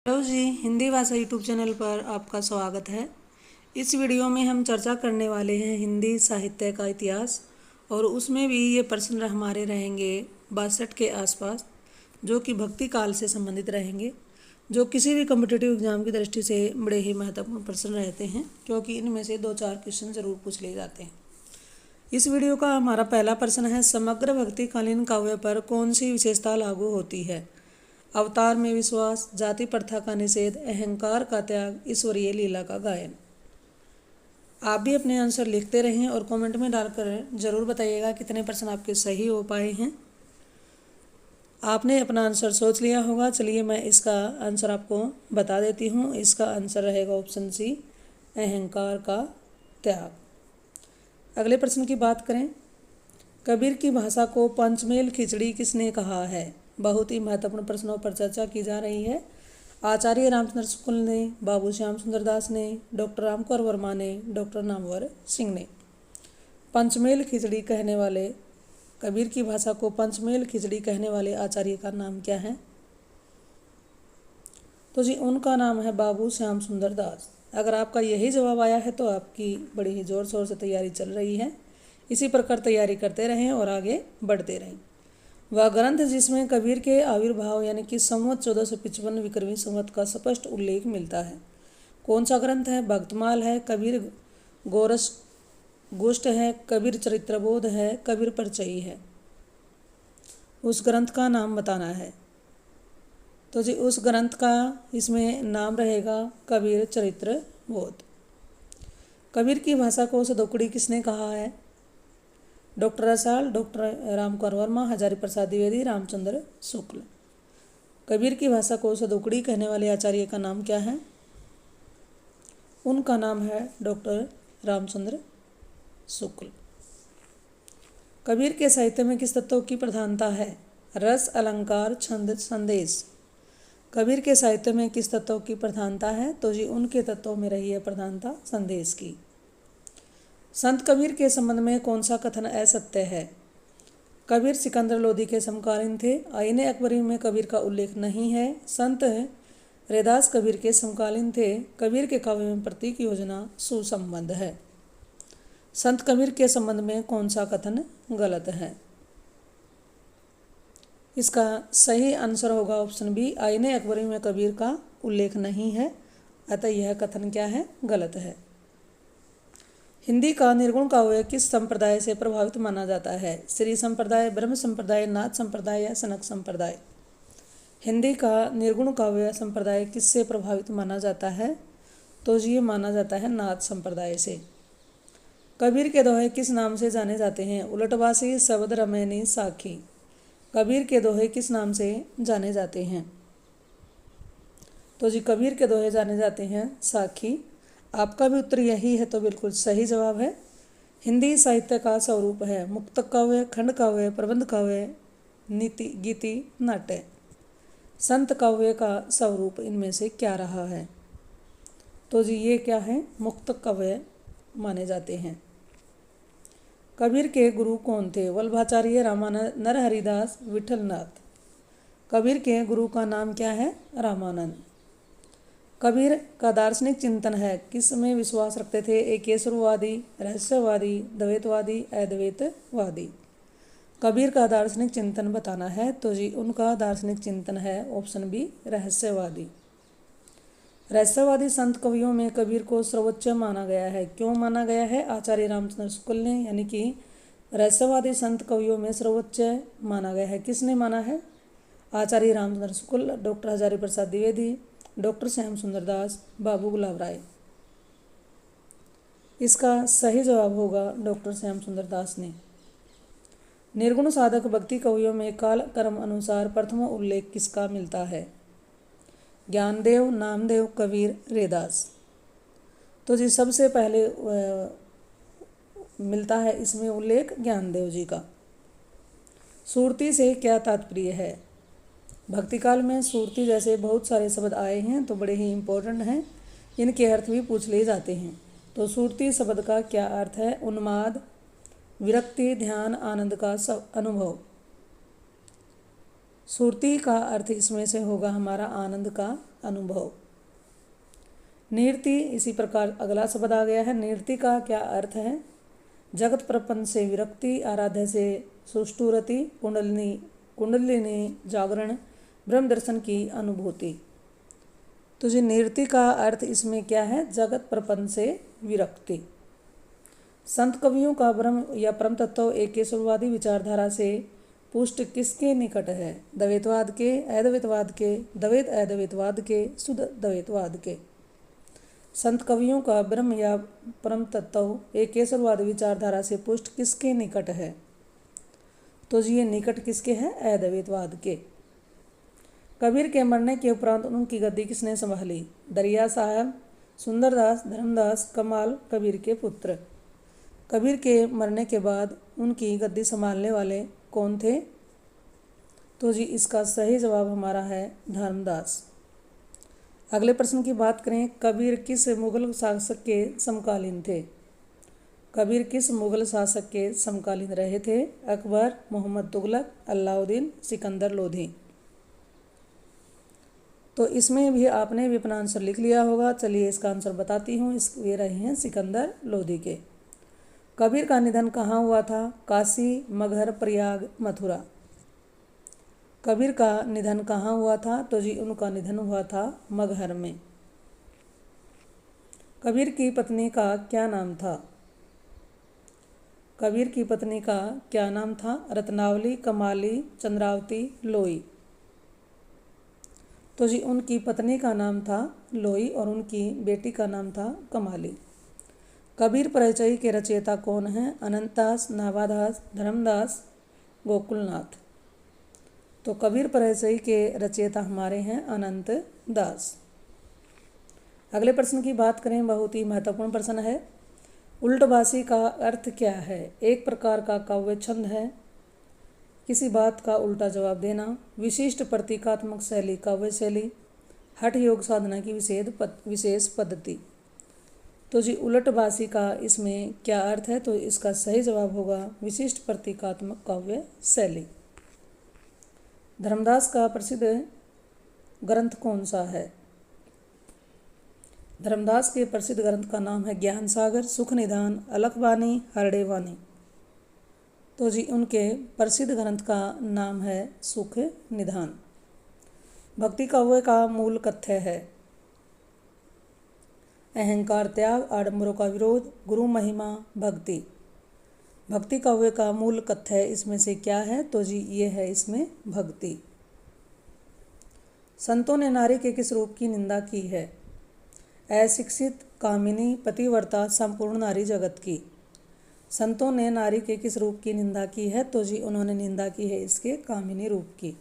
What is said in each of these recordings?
Hello जी, हिंदी भाषा YouTube channel पर आपका स्वागत है। इस वीडियो में हम चर्चा करने वाले हैं हिंदी साहित्य का इतिहास और उसमें भी ये प्रश्न हमारे रहेंगे 62 के आसपास, जो कि भक्ति काल से संबंधित रहेंगे, जो किसी भी कॉम्पिटिटिव एग्जाम की दृष्टि से बड़े ही महत्वपूर्ण प्रश्न रहते हैं, क्योंकि इनमें से 2-4 क्वेश्चन जरूर पूछ लिए जाते हैं। इस वीडियो का हमारा पहला प्रश्न है, समग्र भक्तिकालीन काव्य पर कौन सी विशेषता लागू होती है? अवतार में विश्वास, जाति प्रथा का निषेध, अहंकार का त्याग, ईश्वरीय लीला का गायन। आप भी अपने आंसर लिखते रहें और कमेंट में डालकर जरूर बताइएगा कितने प्रश्न आपके सही हो पाए हैं। आपने अपना आंसर सोच लिया होगा। चलिए मैं इसका आंसर आपको बता देती हूँ। इसका आंसर रहेगा ऑप्शन सी, अहंकार का त्याग। अगले प्रश्न की बात करें, कबीर की भाषा को पंचमेल खिचड़ी किसने कहा है? बहुत ही महत्वपूर्ण प्रश्नों पर चर्चा की जा रही है। आचार्य रामचंद्र शुक्ल ने, बाबू श्याम सुंदर दास ने, डॉक्टर रामकुंवर वर्मा ने, डॉक्टर नामवर सिंह ने। पंचमेल खिचड़ी कहने वाले, कबीर की भाषा को पंचमेल खिचड़ी कहने वाले आचार्य का नाम क्या है? तो जी उनका नाम है बाबू श्याम सुंदर दास। अगर आपका यही जवाब आया है तो आपकी बड़ी ही ज़ोर शोर से तैयारी चल रही है। इसी प्रकार तैयारी करते रहें और आगे बढ़ते रहें। वह ग्रंथ जिसमें कबीर के आविर्भाव यानी कि संवत 1455 विक्रमी संवत का स्पष्ट उल्लेख मिलता है, कौन सा ग्रंथ है? भक्तमाल है, कबीर गोरस गोष्ठ है, कबीर चरित्रबोध है, कबीर परिचयी है। उस ग्रंथ का नाम बताना है। तो जी उस ग्रंथ का इसमें नाम रहेगा कबीर चरित्रबोध। कबीर की भाषा को सदोकड़ी किसने कहा है? डॉक्टर रसाल, डॉक्टर रामकुंवर वर्मा, हजारी प्रसाद द्विवेदी, रामचंद्र शुक्ल। कबीर की भाषा को सदोकड़ी कहने वाले आचार्य का नाम क्या है? उनका नाम है डॉक्टर रामचंद्र शुक्ल। कबीर के साहित्य में किस तत्व की प्रधानता है? रस, अलंकार, छंद, संदेश। कबीर के साहित्य में किस तत्व की प्रधानता है? तो जी उनके तत्वों में रही है प्रधानता संदेश की। संत कबीर के संबंध में कौन सा कथन असत्य है? कबीर सिकंदर लोदी के समकालीन थे। आईने अकबरी में कबीर का उल्लेख नहीं है। संत रैदास कबीर के समकालीन थे। कबीर के काव्य में प्रतीक योजना सुसंबद्ध है। संत कबीर के संबंध में कौन सा कथन गलत है? इसका सही आंसर होगा ऑप्शन बी, आईने अकबरी में कबीर का उल्लेख नहीं है, अतः यह कथन क्या है? गलत है। हिंदी का निर्गुण काव्य किस संप्रदाय से प्रभावित माना जाता है? श्री संप्रदाय, ब्रह्म संप्रदाय, नाथ संप्रदाय या सनक संप्रदाय? हिंदी का निर्गुण काव्य संप्रदाय किससे प्रभावित माना जाता है? तो ये माना जाता है नाथ संप्रदाय से। कबीर के दोहे किस नाम से जाने जाते हैं? उलटवासी, शब्द, रमैनी, साखी। कबीर के दोहे किस नाम से जाने जाते हैं? तो जी कबीर के दोहे जाने जाते हैं साखी। आपका भी उत्तर यही है तो बिल्कुल सही जवाब है। हिंदी साहित्य का स्वरूप है मुक्तक काव्य, खंड काव्य, प्रबंध काव्य, नीति, गीति, नाट्य। संत काव्य का स्वरूप इनमें से क्या रहा है? तो जी ये क्या है? मुक्तक काव्य माने जाते हैं। कबीर के गुरु कौन थे? वल्लभाचार्य, रामानंद, नरहरिदास, विठलनाथ। कबीर के गुरु का नाम क्या है? रामानंद। कबीर का दार्शनिक चिंतन है, किस में विश्वास रखते थे? एकेश्वरवादी, रहस्यवादी, द्वैतवादी, अद्वैतवादी। कबीर का दार्शनिक चिंतन बताना है। तो जी उनका दार्शनिक चिंतन है ऑप्शन बी, रहस्यवादी। रहस्यवादी संत कवियों में कबीर को सर्वोच्च माना गया है। क्यों माना गया है? आचार्य रामचंद्र शुक्ल ने, यानी कि रहस्यवादी संत कवियों में सर्वोच्च माना गया है। किसने माना है? आचार्य रामचंद्र शुक्ल, डॉक्टर हजारी प्रसाद द्विवेदी, डॉक्टर श्याम सुंदर दास, बाबू गुलाब राय। इसका सही जवाब होगा डॉक्टर श्याम सुंदर दास ने। निर्गुण साधक भक्ति कवियों में काल क्रम अनुसार प्रथम उल्लेख किसका मिलता है? ज्ञानदेव, नामदेव, कबीर, रैदास। तो जी सबसे पहले मिलता है इसमें उल्लेख ज्ञानदेव जी का। सुरती से क्या तात्पर्य है? भक्तिकाल में सुरती जैसे बहुत सारे शब्द आए हैं तो बड़े ही इम्पोर्टेंट हैं, इनके अर्थ भी पूछ लिए जाते हैं। तो सुरती शब्द का क्या अर्थ है? उन्माद, विरक्ति, ध्यान, आनंद का अनुभव। सुरती का अर्थ इसमें से होगा हमारा आनंद का अनुभव। नीरति, इसी प्रकार अगला शब्द आ गया है। नीरति का क्या अर्थ है? जगत प्रपंच से विरक्ति, आराध्य से सुष्ठुरति, कुंडलिनी जागरण, ब्रह्म दर्शन की अनुभूति। तो जी नीरति का अर्थ इसमें क्या है? जगत प्रपंच से विरक्ति। संत कवियों का ब्रह्म या परम तत्व एक केशववादी विचारधारा से पुष्ट किसके निकट है? द्वैतवाद के, अद्वैतवाद के, द्वैत अद्वैतवाद के, शुद्ध द्वैतवाद के। संत कवियों का ब्रह्म या परम तत्व एक केशववाद विचारधारा से पुष्ट किसके निकट है? तो जी ये निकट किसके हैं? अद्वैतवाद के। कबीर के मरने के उपरांत उनकी गद्दी किसने संभाली? दरिया साहब, सुंदरदास, धर्मदास, कमाल कबीर के पुत्र। कबीर के मरने के बाद उनकी गद्दी संभालने वाले कौन थे? तो जी इसका सही जवाब हमारा है धर्मदास। अगले प्रश्न की बात करें, कबीर किस मुगल शासक के समकालीन थे? कबीर किस मुगल शासक के समकालीन रहे थे? अकबर, मोहम्मद तुगलक, अलाउद्दीन, सिकंदर लोधी। तो इसमें भी आपने भी अपना आंसर लिख लिया होगा। चलिए इसका आंसर बताती हूँ। ये रहे हैं सिकंदर लोधी के। कबीर का निधन कहाँ हुआ था? काशी, मगहर, प्रयाग, मथुरा। कबीर का निधन कहाँ हुआ था? तो जी उनका निधन हुआ था मगहर में। कबीर की पत्नी का क्या नाम था? कबीर की पत्नी का क्या नाम था? रत्नावली, कमाली, चंद्रावती, लोई। तो जी उनकी पत्नी का नाम था लोई और उनकी बेटी का नाम था कमाली। कबीर परिचय के रचयिता कौन हैं? अनंतदास, नाभादास, धर्मदास, गोकुलनाथ। तो कबीर परिचय के रचयिता हमारे हैं अनंत दास। अगले प्रश्न की बात करें, बहुत ही महत्वपूर्ण प्रश्न है। उल्टबासी का अर्थ क्या है? एक प्रकार का काव्य छंद है। किसी बात का उल्टा जवाब देना। विशिष्ट प्रतीकात्मक शैली काव्य शैली। हठ योग साधना की विशेष पद्धति। तो जी उलटबासी का इसमें क्या अर्थ है? तो इसका सही जवाब होगा विशिष्ट प्रतीकात्मक काव्य शैली। धर्मदास का प्रसिद्ध ग्रंथ कौन सा है? धर्मदास के प्रसिद्ध ग्रंथ का नाम है ज्ञान सागर, सुख निधान, अलखवाणी, हरड़े वाणी। तो जी उनके प्रसिद्ध ग्रंथ का नाम है सुख निधान। भक्ति काव्य का मूल कथ्य है अहंकार त्याग, आडंबरों का विरोध, गुरु महिमा, भक्ति। भक्ति काव्य का मूल कथ्य इसमें से क्या है? तो जी ये है इसमें भक्ति। संतों ने नारी के किस रूप की निंदा की है? अशिक्षित, कामिनी, पतिव्रता, संपूर्ण नारी जगत की। संतों ने नारी के किस रूप की निंदा की है? तो जी उन्होंने निंदा की है इसके कामिनी रूप की।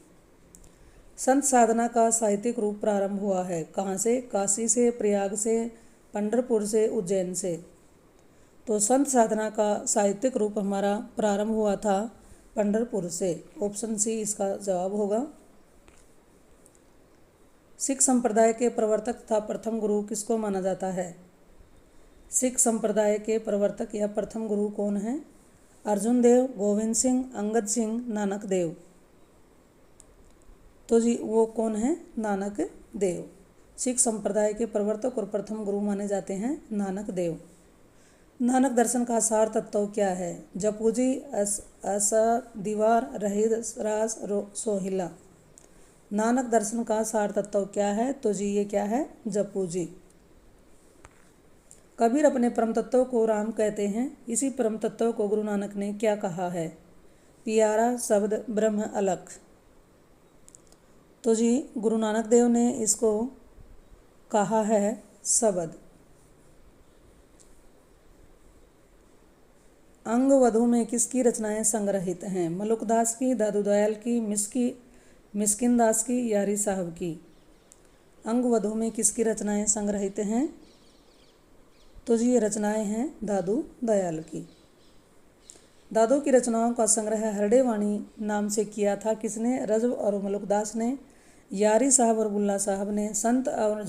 संत साधना का साहित्यिक रूप प्रारंभ हुआ है कहाँ से? काशी से, प्रयाग से, पंढरपुर से, उज्जैन से। तो संत साधना का साहित्यिक रूप हमारा प्रारंभ हुआ था पंढरपुर से। ऑप्शन सी इसका जवाब होगा। सिख संप्रदाय के प्रवर्तक तथा प्रथम गुरु किसको माना जाता है? सिख संप्रदाय के प्रवर्तक या प्रथम गुरु कौन है? अर्जुन देव, गोविंद सिंह, अंगद सिंह, नानक देव। तो जी वो कौन है? नानक देव। सिख संप्रदाय के प्रवर्तक और प्रथम गुरु माने जाते हैं नानक देव। नानक दर्शन का सार तत्व क्या है? जपूजी, असा, दीवार, रहीद, रास, सोहिला। नानक दर्शन का सार तत्व क्या है? तो जी ये क्या है? जपूजी। कबीर अपने परम तत्व को राम कहते हैं। इसी परम तत्व को गुरु नानक ने क्या कहा है? प्यारा शब्द ब्रह्म अलख। तो जी गुरु नानक देव ने इसको कहा है शब्द। अंग वधु में किसकी रचनाएं संग्रहित हैं? मलुकदास की, दादू दयाल की, मिस्किन दास की, यारी साहब की। अंग वधु में किसकी रचनाएं संग्रहित हैं? तो जी ये रचनाएं हैं दादू दयाल की। दादू की रचनाओं का संग्रह हरड़े वाणी नाम से किया था किसने? रजब और मलुकदास ने, यारी साहब और बुल्ला साहब ने, संत और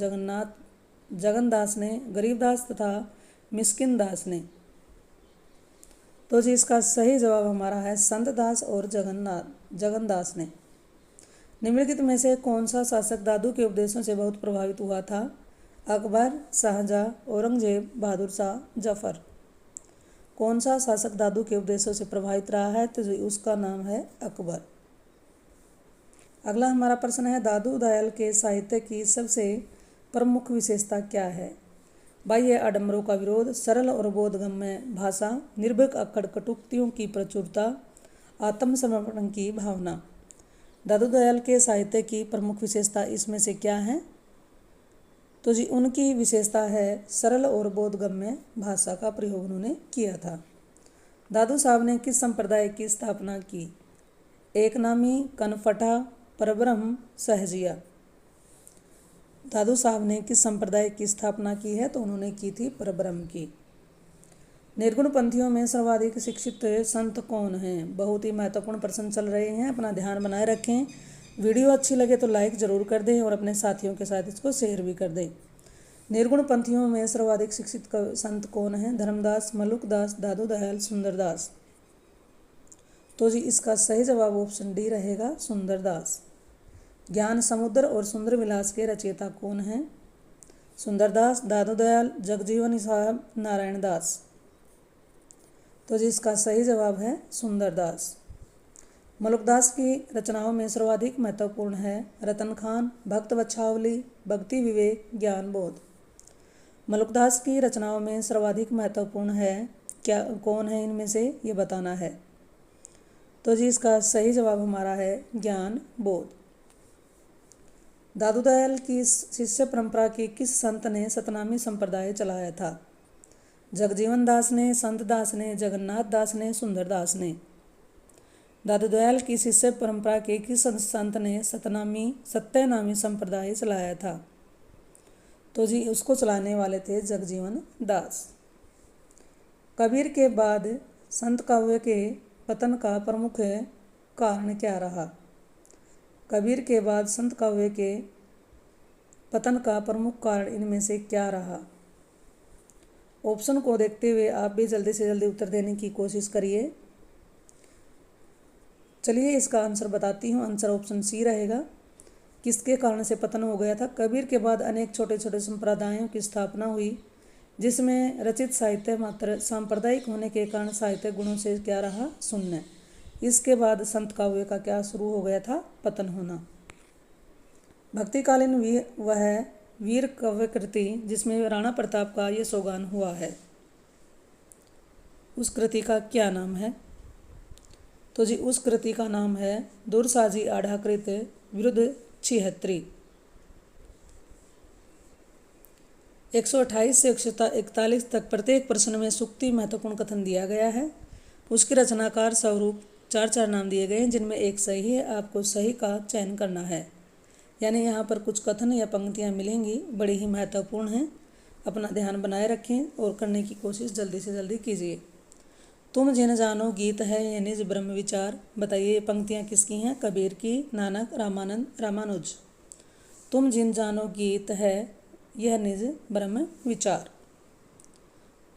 जगन्दास ने, गरीबदास तथा मिस्किन दास ने। तो जी इसका सही जवाब हमारा है संत दास और जगन्दास ने। निम्नलिखित में से कौन सा शासक दादू के उपदेशों से बहुत प्रभावित हुआ था? अकबर, शाहजहाँ, औरंगजेब, बहादुर शाह, जफर। कौन सा शासक दादू के उपदेशों से प्रभावित रहा है? तो उसका नाम है अकबर। अगला हमारा प्रश्न है, दादू दयाल के साहित्य की सबसे प्रमुख विशेषता क्या है? बाह्य आडंबरों का विरोध, सरल और बोधगम्य भाषा, निर्भीक अक्कड़ कटुक्तियों की प्रचुरता, आत्मसमर्पण की भावना। दादू दयाल के साहित्य की प्रमुख विशेषता इसमें से क्या है? तो जी उनकी विशेषता है सरल और बोधगम्य भाषा का प्रयोग उन्होंने किया था। दादू साहब ने किस संप्रदाय की स्थापना की? एकनामी, कनफटा, परब्रह्म, सहजिया। दादू साहब ने किस संप्रदाय की स्थापना की है? तो उन्होंने की थी परब्रह्म की। निर्गुण पंथियों में सर्वाधिक शिक्षित संत कौन हैं? बहुत ही महत्वपूर्ण प्रश्न चल रहे हैं, अपना ध्यान बनाए रखें। वीडियो अच्छी लगे तो लाइक जरूर कर दें और अपने साथियों के साथ इसको शेयर भी कर दें। निर्गुण पंथियों में सर्वाधिक शिक्षित संत कौन हैं? धर्मदास, मलुकदास, दादू दयाल, सुंदरदास। तो जी इसका सही जवाब ऑप्शन डी रहेगा, सुंदरदास। ज्ञान समुद्र और सुंदर विलास के रचयिता कौन हैं? सुंदरदास, दादू दयाल, जगजीवन साहब, नारायण दास। तो जी इसका सही जवाब है सुंदरदास। मलुकदास की रचनाओं में सर्वाधिक महत्वपूर्ण है रतन खान, भक्त बछावली, भक्ति विवेक, ज्ञान बोध। मलुकदास की रचनाओं में सर्वाधिक महत्वपूर्ण है क्या, कौन है इनमें से, ये बताना है। तो जी इसका सही जवाब हमारा है ज्ञान बोध। दादू दयाल की शिष्य परंपरा के किस संत ने सतनामी संप्रदाय चलाया था? जगजीवन दास ने, संत दास ने, जगन्नाथ दास ने, सुंदर दास ने। दादू दयाल की शिष्य परंपरा के किस संत ने सत्यनामी संप्रदाय चलाया था? तो जी उसको चलाने वाले थे जगजीवन दास। कबीर के बाद संत काव्य के पतन का प्रमुख कारण क्या रहा? कबीर के बाद संत काव्य के पतन का प्रमुख कारण इनमें से क्या रहा? ऑप्शन को देखते हुए आप भी जल्दी से जल्दी उत्तर देने की कोशिश करिए। चलिए इसका आंसर बताती हूँ। आंसर ऑप्शन सी रहेगा। किसके कारण से पतन हो गया था? कबीर के बाद अनेक छोटे छोटे संप्रदायों की स्थापना हुई, जिसमें रचित साहित्य मात्र सांप्रदायिक होने के कारण साहित्य गुणों से क्या रहा? शून्य। इसके बाद संत काव्य का क्या शुरू हो गया था? पतन होना। भक्तिकालीन वह वीर काव्य कृति जिसमें राणा प्रताप का यशोगान हुआ है, उस कृति का क्या नाम है? तो जी उस कृति का नाम है दुरसाजी आढ़ाकृत विरुद्ध छिहत्तरी। 128 से 141 तक प्रत्येक प्रश्न में सूक्ति महत्वपूर्ण कथन दिया गया है। उसके रचनाकार स्वरूप 4 नाम दिए गए हैं, जिनमें एक सही है। आपको सही का चयन करना है। यानी यहाँ पर कुछ कथन या पंक्तियाँ मिलेंगी, बड़ी ही महत्वपूर्ण हैं। अपना ध्यान बनाए रखें और करने की कोशिश जल्दी से जल्दी कीजिए। तुम जिन जानो गीत है यह निज ब्रह्म विचार। बताइए ये पंक्तियाँ किसकी हैं? कबीर की, नानक, रामानंद, रामानुज। तुम जिन जानो गीत है यह निज ब्रह्म विचार।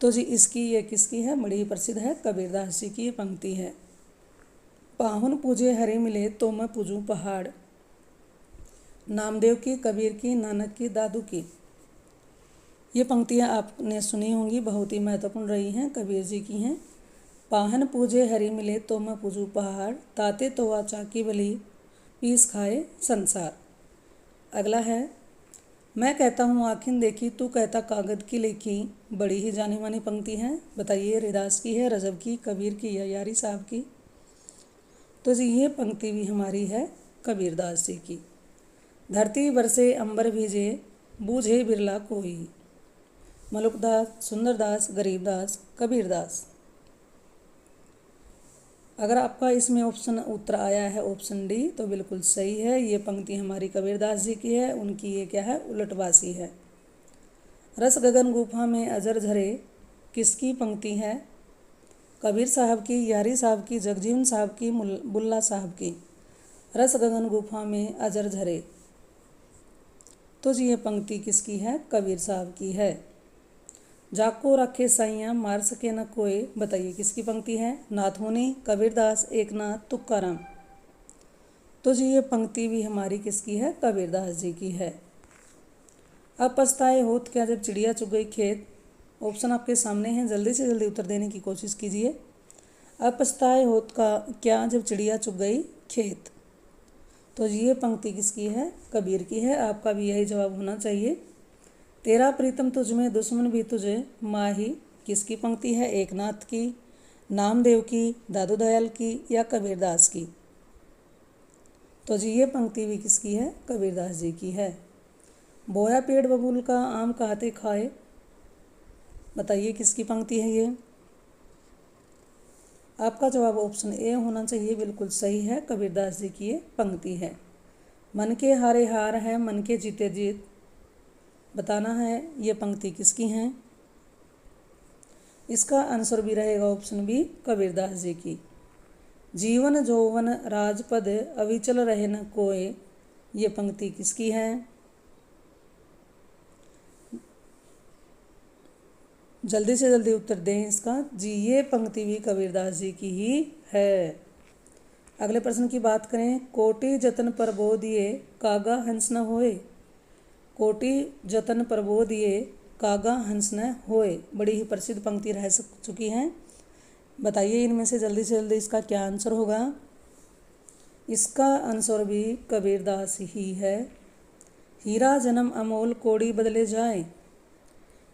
तो जी इसकी ये किसकी है? बड़ी ही प्रसिद्ध है, कबीरदास जी की ये पंक्ति है। पाहुन पूजे हरि मिले तो मैं पूजूं पहाड़। नामदेव की, कबीर की, नानक की, दादू की। ये पंक्तियाँ आपने सुनी होंगी, बहुत ही महत्वपूर्ण रही हैं, कबीर जी की हैं। पाहन पूजे हरि मिले तो मैं पूजूं पहाड़, ताते तो वाचा की बली पीस खाए संसार। अगला है, मैं कहता हूँ आँखें देखी तू कहता कागद की लिखी। बड़ी ही जानी मानी पंक्ति है। बताइए रैदास की है, रजब की, कबीर की या यारी साहब की? तो जी ये पंक्ति भी हमारी है कबीरदास जी की। धरती बरसे अंबर भीजे बूझे बिरला कोई। मलुकदास, सुंदरदास, गरीबदास, कबीरदास। अगर आपका इसमें ऑप्शन उत्तर आया है ऑप्शन डी तो बिल्कुल सही है। ये पंक्ति हमारी कबीरदास जी की है। उनकी ये क्या है? उलटवासी है। रस गगन गुफा में अजर झरे किसकी पंक्ति है? कबीर साहब की, यारी साहब की, जगजीवन साहब की, बुल्ला साहब की। रस गगन गुफा में अजर झरे, तो जी ये पंक्ति किसकी है? कबीर साहब की है। जाको रखे साइयाँ मार सके न कोई। बताइए किसकी पंक्ति है? नाथमुनि, कबीरदास, एकनाथ, तुकाराम। तो जी ये पंक्ति भी हमारी किसकी है? कबीरदास जी की है। अब पछताए होत क्या जब चिड़िया चुग गई खेत। ऑप्शन आपके सामने हैं, जल्दी से जल्दी उत्तर देने की कोशिश कीजिए। अब पछताए होत का क्या जब चिड़िया चुग गई खेत। तो ये पंक्ति किसकी है? कबीर की है। आपका भी यही जवाब होना चाहिए। तेरा प्रीतम तुझ में दुश्मन भी तुझे माही किसकी पंक्ति है? एकनाथ की, नामदेव की, दादू दयाल की या कबीरदास की? तो जी ये पंक्ति भी किसकी है? कबीरदास जी की है। बोया पेड़ बबूल का आम कहते खाए, बताइए किसकी पंक्ति है ये? आपका जवाब ऑप्शन ए होना चाहिए, बिल्कुल सही है, कबीरदास जी की ये पंक्ति है। मन के हारे हार है मन के जीते जीत, बताना है ये पंक्ति किसकी है? इसका आंसर भी रहेगा ऑप्शन बी, कबीरदास जी की। जीवन जौवन राजपद अविचल रहे न कोय, ये पंक्ति किसकी है? जल्दी से जल्दी उत्तर दें इसका। जी ये पंक्ति भी कबीरदास जी की ही है। अगले प्रश्न की बात करें। कोटि जतन प्रबोध दिए कागा हंस न होए। कोटि जतन प्रबोध दिए कागा हंस न होए, बड़ी ही प्रसिद्ध पंक्ति रह चुकी है। बताइए इनमें से जल्दी इसका क्या आंसर होगा? इसका आंसर भी कबीरदास ही है। हीरा जन्म अमोल कोड़ी बदले जाए,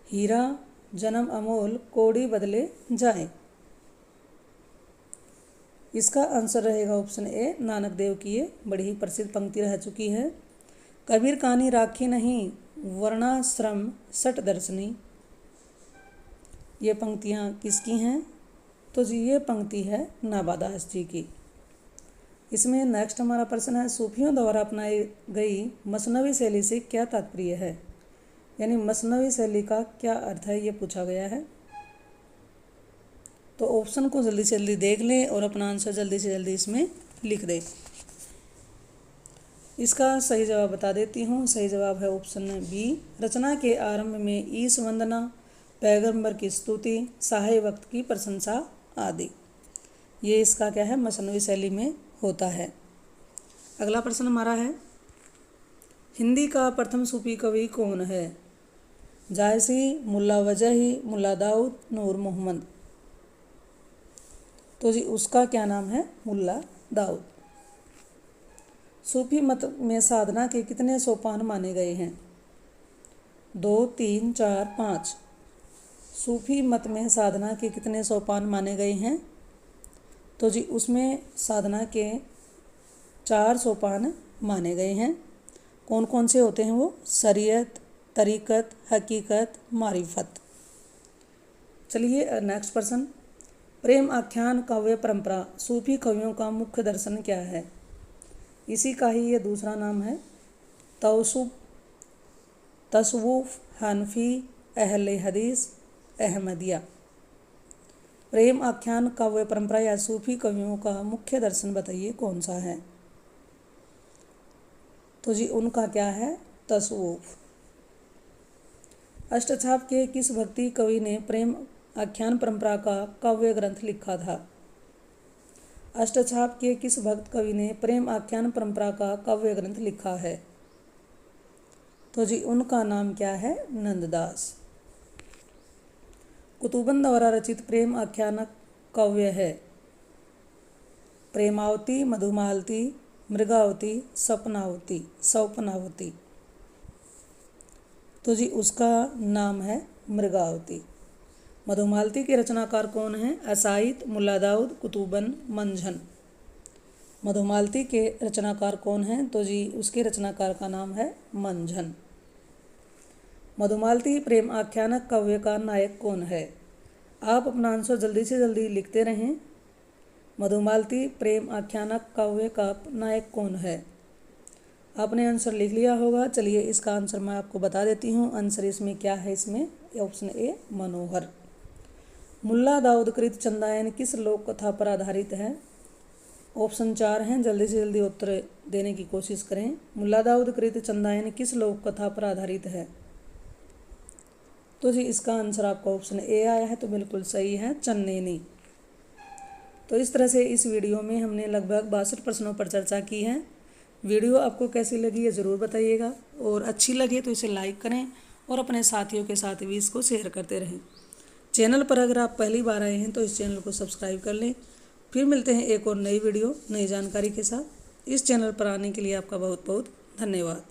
हीरा जन्म अमोल कोड़ी बदले जाए, इसका आंसर रहेगा ऑप्शन ए, नानक देव की ये बड़ी ही प्रसिद्ध पंक्ति रह चुकी है। कबीर कानी राखी नहीं वर्णाश्रम सट दर्शनी, ये पंक्तियाँ किसकी हैं? तो जी ये पंक्ति है नाबादास जी की। इसमें नेक्स्ट हमारा प्रश्न है, सूफियों द्वारा अपनाई गई मसनवी शैली से क्या तात्पर्य है? यानी मसनवी शैली का क्या अर्थ है, ये पूछा गया है। तो ऑप्शन को जल्दी से जल्दी देख लें और अपना आंसर जल्दी से जल्दी इसमें लिख दें। इसका सही जवाब बता देती हूँ। सही जवाब है ऑप्शन बी, रचना के आरंभ में ईश वंदना, पैगंबर की स्तुति, सहाय वक्त की प्रशंसा आदि, ये इसका क्या है? मसनवी शैली में होता है। अगला प्रश्न हमारा है, हिंदी का प्रथम सूफी कवि कौन है? जायसी, मुल्ला वजही, मुल्ला दाऊद, नूर मोहम्मद। तो जी उसका क्या नाम है? मुल्ला दाऊद। सूफी मत में साधना के कितने सोपान माने गए हैं? 2, 3, 4, 5। सूफी मत में साधना के कितने सोपान माने गए हैं? तो जी उसमें साधना के 4 सोपान माने गए हैं। कौन कौन से होते हैं वो? शरीयत, तरीक़त, हकीकत, मारिफत। चलिए नेक्स्ट प्रश्न, प्रेम आख्यान काव्य परंपरा सूफी कवियों का मुख्य दर्शन क्या है? इसी का ही ये दूसरा नाम है तसव्वुफ़, हनफी, अहले हदीस, अहमदिया। प्रेम आख्यान काव्य परंपरा या सूफी कवियों का मुख्य दर्शन बताइए कौन सा है? तो जी उनका क्या है? तसव्वुफ़। अष्टछाप के किस भक्ति कवि ने प्रेम आख्यान परंपरा का काव्य ग्रंथ लिखा था? अष्टछाप के किस भक्त कवि ने प्रेम आख्यान परंपरा का काव्य ग्रंथ लिखा है? तो जी उनका नाम क्या है? नंददास। कुतुबन द्वारा रचित प्रेम आख्यानक काव्य है प्रेमावती, मधुमालती, मृगावती, स्वप्नावती। तो जी उसका नाम है मृगावती। मधुमालती के रचनाकार कौन हैं? असाइद, मुल्ला दाऊद, कुतुबन, मंझन। मधुमालती के रचनाकार कौन हैं? तो जी उसके रचनाकार का नाम है मंझन। मधुमालती प्रेम आख्यानक काव्य का नायक कौन है? आप अपना आंसर जल्दी से जल्दी लिखते रहें। मधुमालती प्रेम आख्यानक काव्य का नायक कौन है? आपने आंसर लिख लिया होगा। चलिए इसका आंसर मैं आपको बता देती हूँ। आंसर इसमें क्या है? इसमें ऑप्शन ए, मनोहर। मुल्ला दाऊद कृत चंदायन किस लोक कथा पर आधारित है? ऑप्शन 4 हैं, जल्दी से जल्दी उत्तर देने की कोशिश करें। मुल्ला दाऊद कृत चंदायन किस लोक कथा पर आधारित है? तो जी इसका आंसर आपका ऑप्शन ए आया है, तो बिल्कुल सही है, चन्नैनी। तो इस तरह से इस वीडियो में हमने लगभग 62 प्रश्नों पर चर्चा की है। वीडियो आपको कैसी लगी ये ज़रूर बताइएगा, और अच्छी लगे तो इसे लाइक करें और अपने साथियों के साथ भी इसको शेयर करते रहें। चैनल पर अगर आप पहली बार आए हैं तो इस चैनल को सब्सक्राइब कर लें। फिर मिलते हैं एक और नई वीडियो नई जानकारी के साथ। इस चैनल पर आने के लिए आपका बहुत बहुत धन्यवाद।